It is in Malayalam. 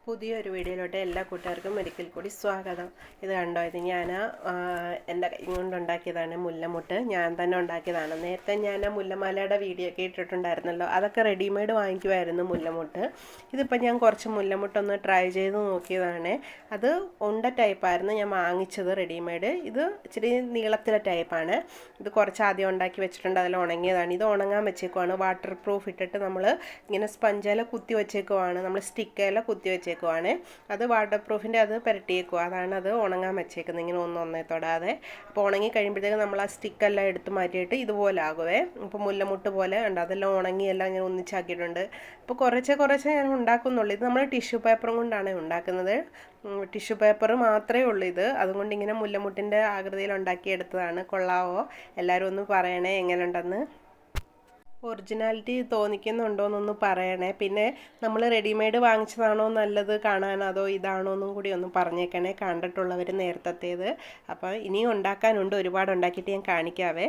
പുതിയൊരു വീഡിയോയിലോട്ട് എല്ലാ കൂട്ടുകാർക്കും ഒരിക്കൽ കൂടി സ്വാഗതം. ഇത് കണ്ടോ, ഇത് ഞാൻ എൻ്റെ കൈ കൊണ്ടുണ്ടാക്കിയതാണ്. മുല്ലമുട്ട് ഞാൻ തന്നെ ഉണ്ടാക്കിയതാണ്. നേരത്തെ ഞാൻ മുല്ലമാലയുടെ വീഡിയോ ഒക്കെ ഇട്ടിട്ടുണ്ടായിരുന്നല്ലോ, അതൊക്കെ റെഡിമെയ്ഡ് വാങ്ങിക്കുമായിരുന്നു മുല്ലമുട്ട്. ഇതിപ്പോൾ ഞാൻ കുറച്ച് മുല്ലമുട്ടൊന്ന് ട്രൈ ചെയ്ത് നോക്കിയതാണ്. അത് ഉണ്ട ടൈപ്പായിരുന്നു ഞാൻ വാങ്ങിച്ചത് റെഡിമെയ്ഡ്. ഇത് ഇച്ചിരി നീളത്തിലെ ടൈപ്പാണ്. ഇത് കുറച്ച് ആദ്യം ഉണ്ടാക്കി വെച്ചിട്ടുണ്ട്, അതിൽ ഉണങ്ങിയതാണ്. ഇത് ഉണങ്ങാൻ വെച്ചേക്കുവാണ്. വാട്ടർ പ്രൂഫ് ഇട്ടിട്ട് നമ്മൾ ഇങ്ങനെ സ്പഞ്ചില കുത്തി വെച്ചേക്കുവാണ്, നമ്മൾ സ്റ്റിക്കയില കുത്തി വെച്ചേക്കുവാണ്. അത് വാട്ടർ പ്രൂഫിൻ്റെ അത് പുരട്ടിയേക്കുക, അതാണ് അത് ഉണങ്ങാൻ വെച്ചേക്കുന്നത്, ഇങ്ങനെ ഒന്നൊന്നേ തൊടാതെ. അപ്പോൾ ഉണങ്ങി കഴിയുമ്പോഴത്തേക്ക് നമ്മൾ ആ സ്റ്റിക്കെല്ലാം എടുത്ത് മാറ്റിയിട്ട് ഇതുപോലെ ആകുവേ. ഇപ്പോൾ മുല്ലമുട്ട് പോലെ ഉണ്ട്, അതെല്ലാം ഉണങ്ങിയെല്ലാം ഞാൻ ഒന്നിച്ചാക്കിയിട്ടുണ്ട്. ഇപ്പോൾ കുറച്ചേ ഞാൻ ഉണ്ടാക്കുന്നുള്ളൂ. ഇത് നമ്മൾ ടിഷ്യൂ പേപ്പറും കൊണ്ടാണ് ഉണ്ടാക്കുന്നത്. ടിഷ്യൂ പേപ്പർ മാത്രമേ ഉള്ളൂ ഇത്. അതുകൊണ്ട് ഇങ്ങനെ മുല്ലമുട്ടിൻ്റെ ആകൃതിയിൽ ഉണ്ടാക്കിയെടുത്തതാണ്. കൊള്ളാവോ? എല്ലാവരും ഒന്ന് പറയണേ എങ്ങനെയുണ്ടെന്ന്. ഒറിജിനാലിറ്റി തോന്നിക്കുന്നുണ്ടോയെന്നൊന്ന് പറയണേ. പിന്നെ നമ്മൾ റെഡിമെയ്ഡ് വാങ്ങിച്ചതാണോ നല്ലത് കാണാൻ, അതോ ഇതാണോ എന്നും കൂടി ഒന്ന് പറഞ്ഞേക്കണേ, കണ്ടിട്ടുള്ളവർ നേരത്തേത്. അപ്പോൾ ഇനിയും ഉണ്ടാക്കാനുണ്ട്, ഒരുപാട് ഉണ്ടാക്കിയിട്ട് ഞാൻ കാണിക്കാവേ.